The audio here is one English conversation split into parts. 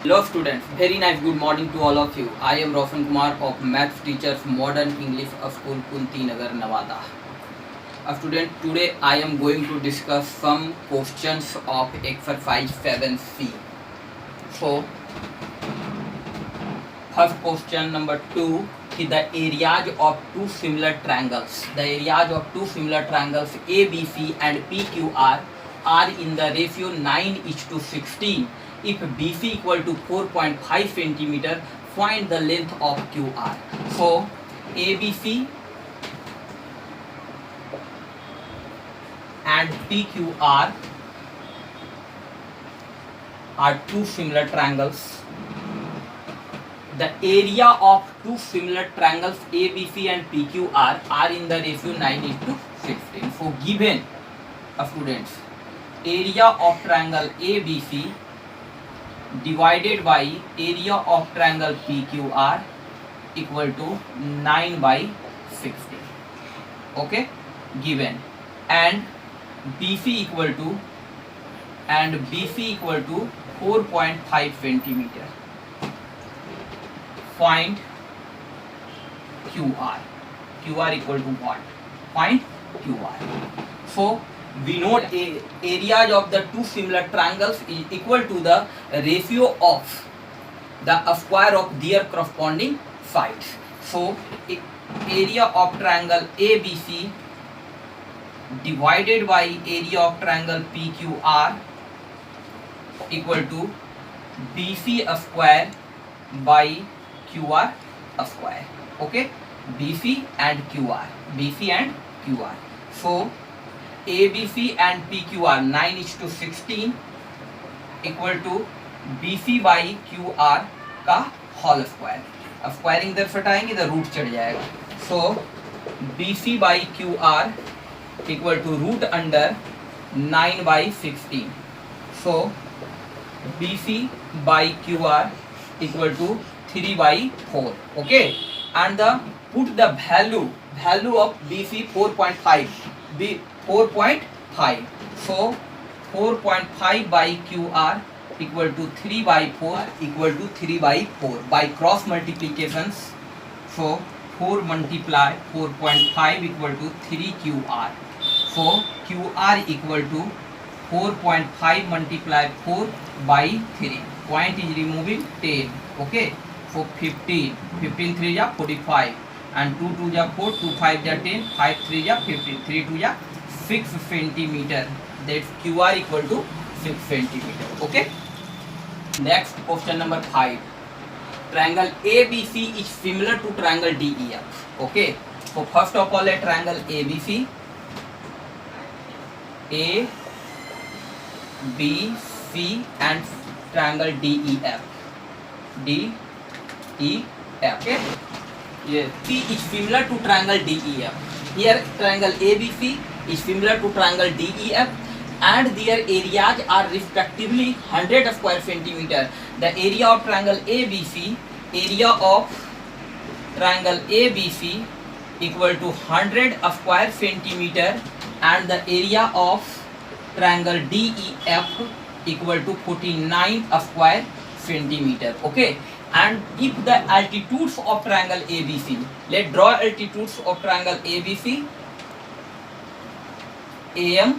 Hello students, very nice good morning to all of you. I am Roshan Kumar of Maths Teachers Modern English School Kunti Nagar, Nevada. Student, today I am going to discuss some questions of exercise 7C. So, first question number 2 is the areas of two similar triangles. The areas of two similar triangles ABC and PQR are in the ratio 9:16. If BC equal to 4.5 centimeter, find the length of QR. So ABC and PQR are two similar triangles. The area of two similar triangles ABC and PQR are in the ratio 9:16. So given students, area of triangle ABC divided by area of triangle PQR equal to 9/16. Okay, given, and BC equal to 4.5 centimeter. Find QR. QR equal to what? Find QR. So we know areas of the two similar triangles is equal to the ratio of the square of their corresponding sides. So area of triangle ABC divided by area of triangle PQR equal to BC square by QR square. Okay, BC and QR. So ABC and PQR 9:16 equal to BC by QR का whole square. अब squaring इधर हटाएंगे इधर root चढ़ जाएगा. सो BC by QR equal to root under 9/16. So BC by QR equal to 3/4. Okay, and the put the value of BC 4.5. 4.5. So 4.5 by QR equal to 3/4 equal to 3/4 by cross multiplications. So 4 multiply 4.5 equal to 3 QR. So QR equal to 4.5 multiply 4 by 3. Point is removing 10. Okay, so 15. 15 3 ja 45 and 2 2 ja 4, 2 5 ja 10, 5 3 ja 15, 3 2 ja 6 centimeter. That's QR equal to 6 centimeter. Okay, next question number 5. Triangle ABC is similar to triangle DEF. Okay, so first of all a triangle ABC, ABC and triangle DEF. Okay, yeah, P is similar to triangle DEF. Here triangle ABC is similar to triangle DEF and their areas are respectively 100 square centimeter. The area of triangle ABC equal to 100 square centimeter and the area of triangle DEF equal to 49 square centimeter. Okay, and if the altitudes of triangle ABC, let's draw altitudes of triangle ABC, AM,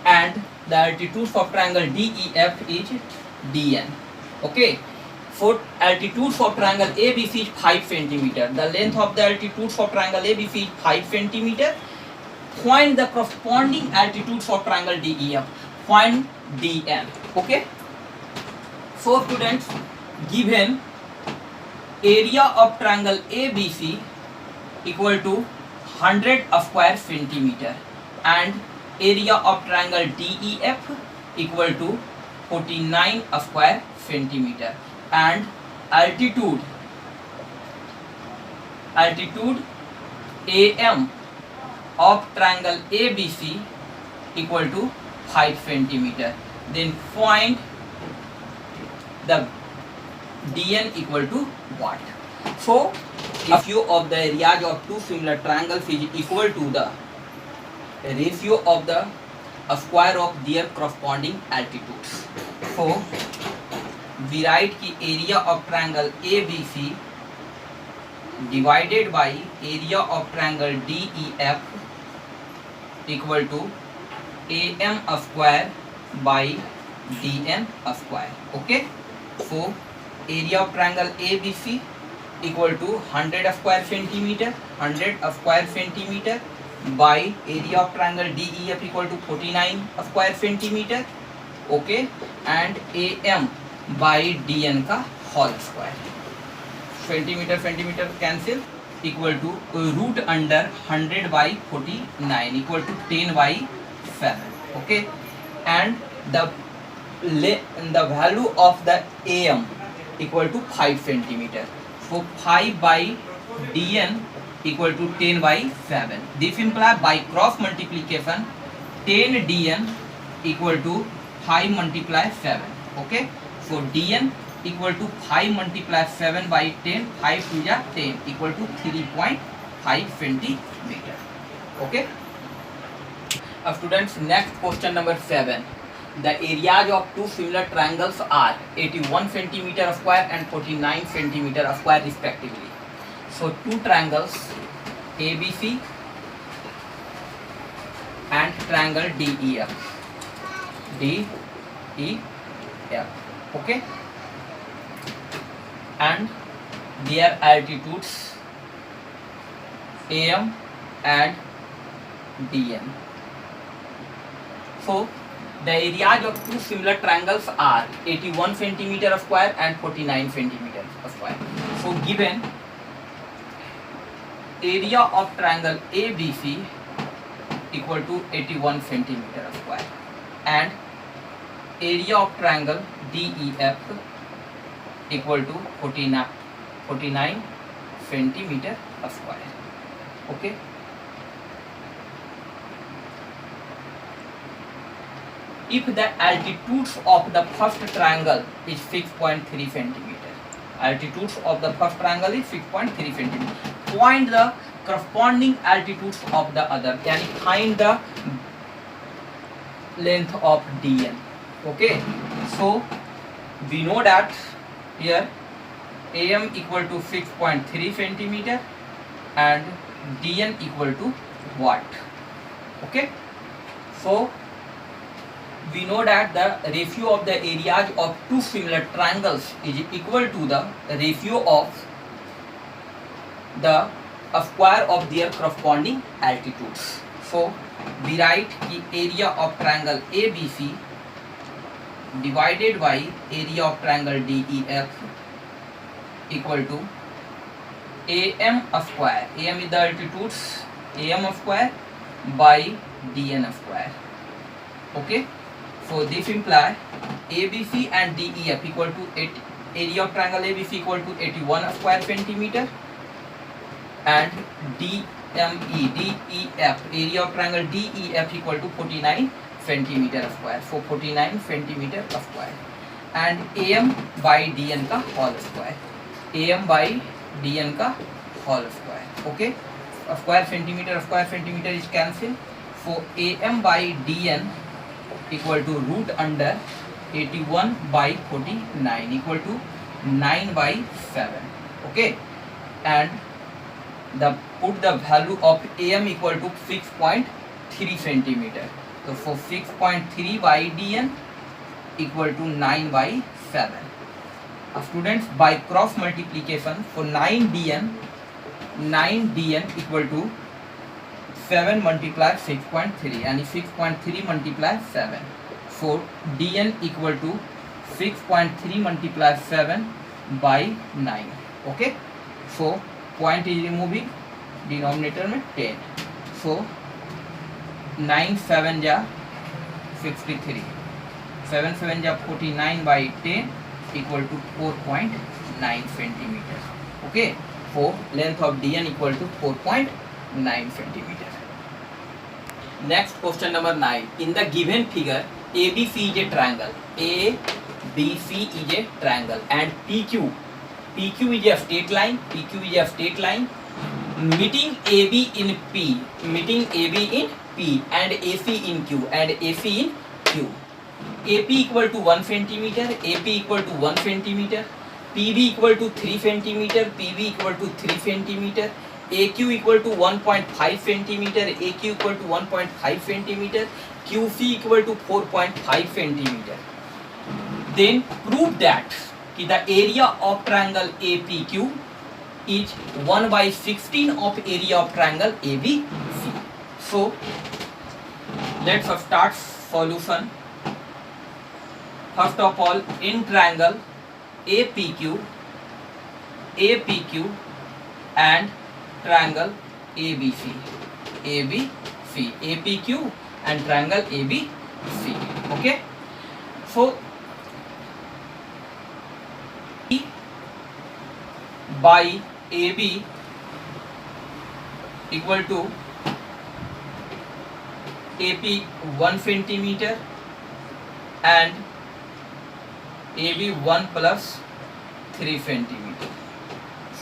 and the altitudes of triangle DEF is DN. Okay, so altitudes of triangle ABC is 5 centimeter. The length of the altitudes of triangle ABC is 5 centimeter. Find the corresponding altitudes of triangle DEF. Find DN. Okay, so students, given area of triangle ABC equal to 100 square centimeter and area of triangle DEF equal to 49 square centimeter and altitude AM of triangle ABC equal to 5 centimeter, then find the DN equal to what? So ratio of the areas of two similar triangles is equal to the ratio of the square of their corresponding altitudes. So we write ki area of triangle ABC divided by area of triangle DEF equal to AM square by DN square. Okay, so area of triangle ABC equal to 100 square centimeter, 100 square centimeter by area of triangle DEF equal to 49 square centimeter. Okay, and AM by DN का whole square. Centimeter cancel, equal to root under 100 by 49 equal to 10 by 7. Okay, and the value of the AM equal to 5 centimeter. So 5 by DN equal to 10 by 7. This implies by cross multiplication 10 DN equal to 5 multiply 7. Okay, so DN equal to 5 multiply 7 by 10, 5 to 10 equal to 3.5 centimeter. Okay. Students, next question number 7. The areas of two similar triangles are 81 centimeter square and 49 centimeter square respectively. So two triangles ABC and triangle DEF. Okay, and their altitudes AM and DN. So the areas of two similar triangles are 81 centimeter square and 49 centimeter square. So given area of triangle ABC equal to 81 centimeter square and area of triangle DEF equal to 49 centimeter square. Okay, if the altitudes of the first triangle is 6.3 centimeter, altitudes of the first triangle is 6.3 centimeter, find the corresponding altitudes of the other, yani find the length of DN. Okay, so we know that here AM equal to 6.3 centimeter and DN equal to what? Okay, so we know that the ratio of the areas of two similar triangles is equal to the ratio of the square of their corresponding altitudes. So we write the area of triangle ABC divided by area of triangle DEF equal to AM square. AM is the altitudes, AM square by DN square. Okay, so this implies ABC and DEF equal to area of triangle ABC equal to 81 square centimeter and DEF area of triangle DEF equal to 49 centimeter square. So 49 centimeter square and AM by DN का whole square. AM by DN का whole square. Okay, square centimeter is cancelled. So AM by DN equal to root under 81 by 49 equal to 9 by 7. Okay, and put the value of AM equal to 6.3 centimeter. So for 6.3 by DN equal to 9 by 7. Students, by cross multiplication for 9 DN equal to 7 multiply 6.3 and 6.3 multiply 7. So DN equal to 6.3 multiply 7 by 9. Okay, so point is removing, denominator में 10. So 9 7 जा 63, 7 7 जा 49 by 10 equal to 4.9 centimeter. Okay, so length of DN equal to 4.9 centimeter. Next question number 9. In the given figure, ABC is a triangle. ABC is a triangle and PQ is a straight line. PQ is a straight line meeting AB in P, and AC in Q, and AC in Q. AP equal to 1 centimeter, AP equal to 1 centimeter, PB equal to 3 centimeter, PB equal to 3 centimeter, AQ equal to 1.5 centimeter, AQ equal to 1.5 centimeter, QC equal to 4.5 centimeter. Then prove that the area of triangle APQ is 1 by 16 of area of triangle ABC. So let's start solution. First of all, in triangle APQ and triangle ABC, APQ and triangle ABC. Okay, so E by AB equal to AP 1 centimeter and AB 1 plus 3 centimeter,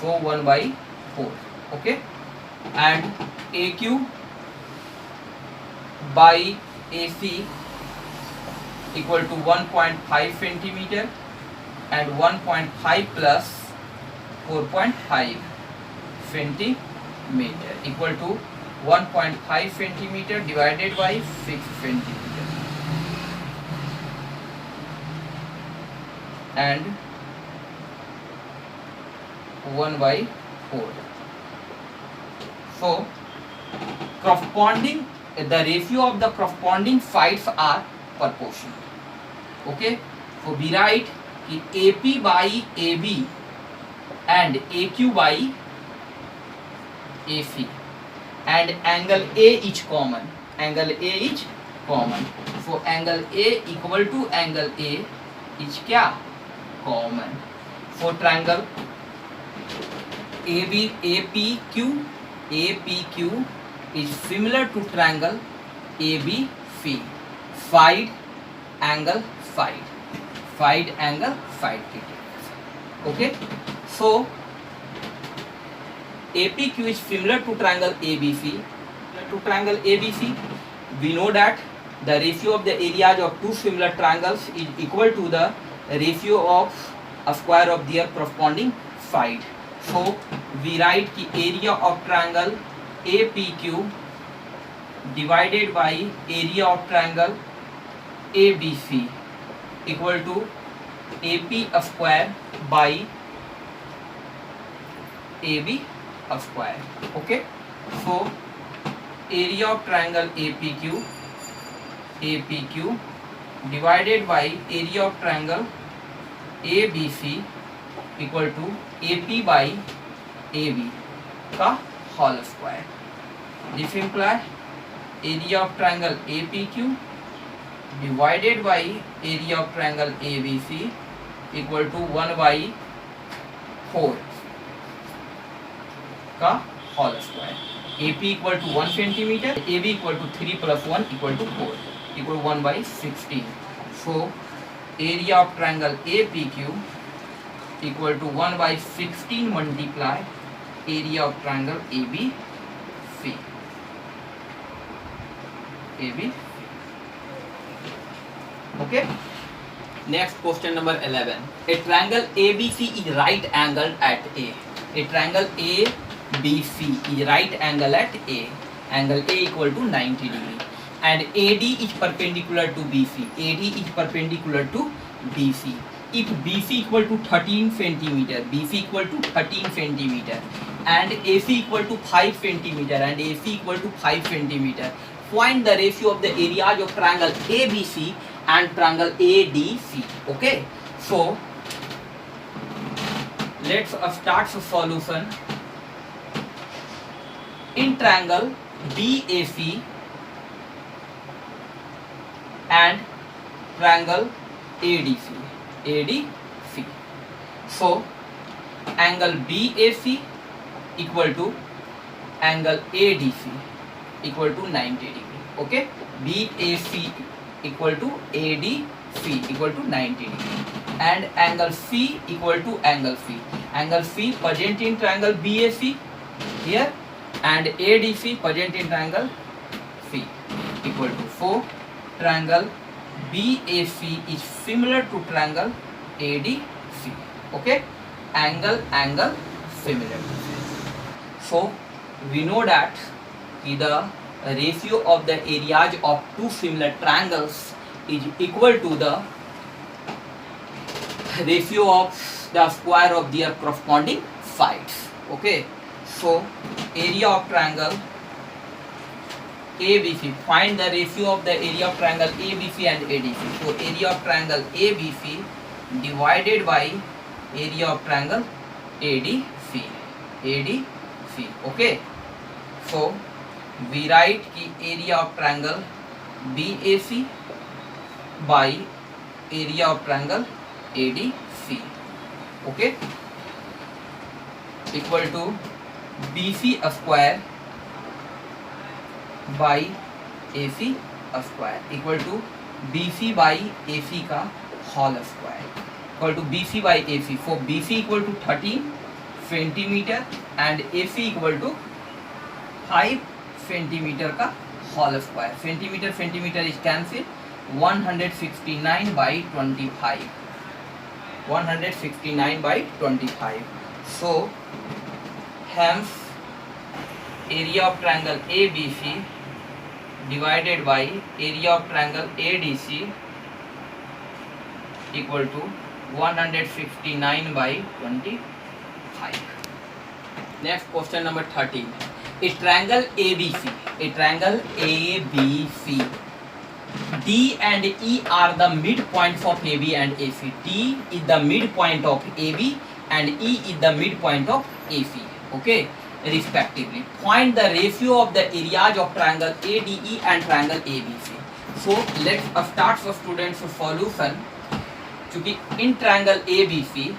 so 1 by 4. Okay, and AQ by AC equal to 1.5 centimeter and 1.5 plus 4.5 centimeter equal to 1.5 centimeter divided by 6 centimeter and 1 by 4. So corresponding, the ratio of the corresponding sides are proportional. Okay, so we write AP by AB and AQ by AC, and angle A is common. So angle A equal to angle A is क्या? Common. So triangle APQ is similar to triangle ABC. Side angle side. Okay, so APQ is similar to triangle ABC. We know that the ratio of the areas of two similar triangles is equal to the ratio of a square of their corresponding side. So we write the area of triangle APQ divided by area of triangle ABC equal to AP square by AB square. Okay, so area of triangle APQ divided by area of triangle ABC equal to AP by AB का whole square. This implies area of triangle APQ divided by area of triangle ABC equal to 1 by 4 का whole square. AP equal to 1 centimeter, AB equal to 3 plus 1 equal to 4 equal to 1 by 16. So area of triangle APQ equal to 1 by 16 multiply area of triangle ABC. Okay. Next question number 11. A triangle ABC is right angled at A. A triangle ABC is right angle at A. Angle A equal to 90 degree. And AD is perpendicular to BC. If BC equal to 13 centimeter, and AC equal to 5 centimeter, find the ratio of the areas of triangle ABC and triangle ADC. Okay, so let's start the solution. In triangle BAC and triangle ADC. So angle BAC equal to angle ADC equal to 90 degree. Okay, BAC equal to ADC equal to 90 degree, and angle C equal to angle C. Angle C present in triangle BAC here, and ADC present in triangle C equal to 4 triangle BAC is similar to triangle ADC. Okay, angle similar. So we know that the ratio of the areas of two similar triangles is equal to the ratio of the square of their corresponding sides. Okay, so area of triangle ABC, find the ratio of the area of triangle ABC and ADC. So area of triangle ABC divided by area of triangle ADC. Okay, so we write ki area of triangle BAC by area of triangle ADC. Okay, equal to BC square by AC square equal to BC by AC का whole square equal to BC by AC. So BC equal to 13 centimeter and AC equal to 5 centimeter का whole square. Centimeter is cancelled. 169 by 25. 169 by 25. So hence area of triangle ABC divided by area of triangle ADC equal to 169 by 25. Next question number 13. A triangle ABC. D and E are the midpoints of AB and AC. D is the midpoint of AB and E is the midpoint of AC. Okay, respectively. Find the ratio of the areas of triangle ADE and triangle ABC. So let's start for students solution. चूंकि in triangle ABC,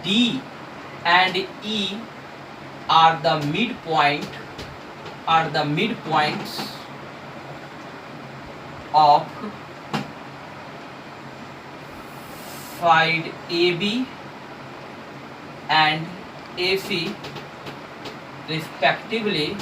D and E are the midpoints of side AB and AC respectively.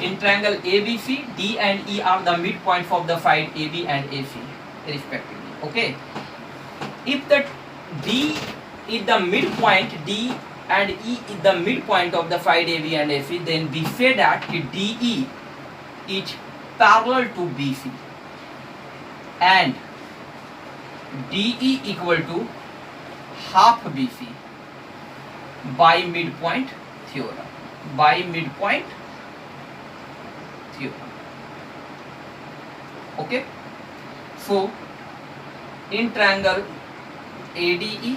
In triangle ABC, D and E are the midpoints of the side AB and AC respectively. Okay. If the D is the midpoint, D and E is the midpoint of the side AB and AC, then we say that DE is parallel to BC and DE equal to half BC by midpoint theorem. Okay, so in triangle ADE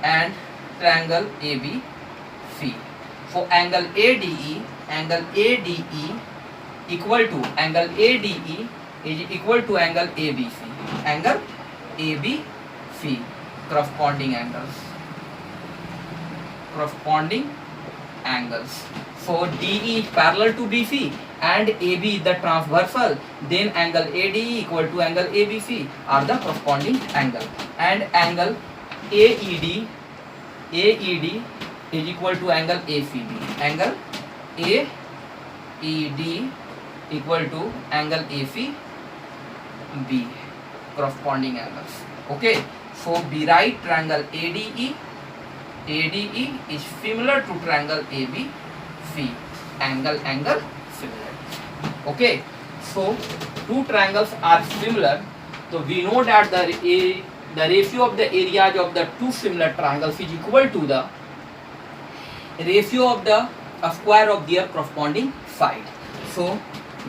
and triangle ABC, so angle ADE equal to angle ADE is equal to angle ABC, corresponding angles. So DE is parallel to BC and AB is the transversal, then angle ADE equal to angle ABC are the corresponding angle, and angle AED is equal to angle ACB. Angle AED equal to angle ACB, corresponding angles. Okay, so we write triangle ADE is similar to triangle ABC, angle similar. Okay, so two triangles are similar, so we know that the ratio of the areas of the two similar triangles is equal to the ratio of the square of their corresponding side. So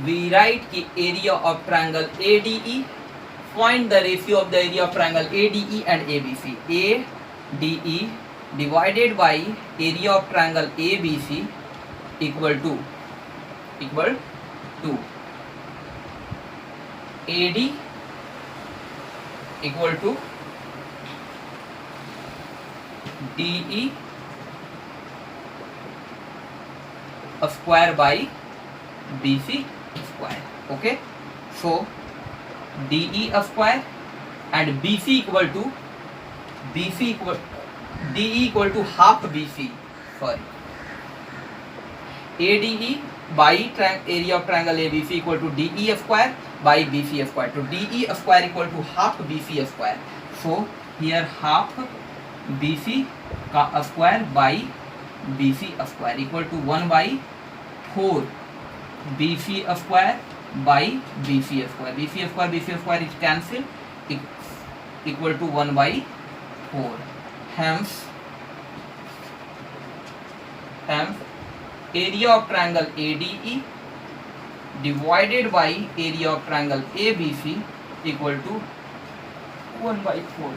we write the area of triangle ADE. Find the ratio of the area of triangle ADE and ABC. ADE divided by area of triangle ABC equal to AD equal to DE square by BC square. Okay, so DE square and BC equal to BC equal DE equal to half BC. Sorry. ADE by area of triangle ABC equal to DE square by BC square. So DE square equal to half BC square. So here half BC square by BC square equal to 1 by 4 BC square by BC square. BC square is cancelled, equal to 1 by 4. Hence area of triangle ADE divided by area of triangle ABC equal to 1 by 4.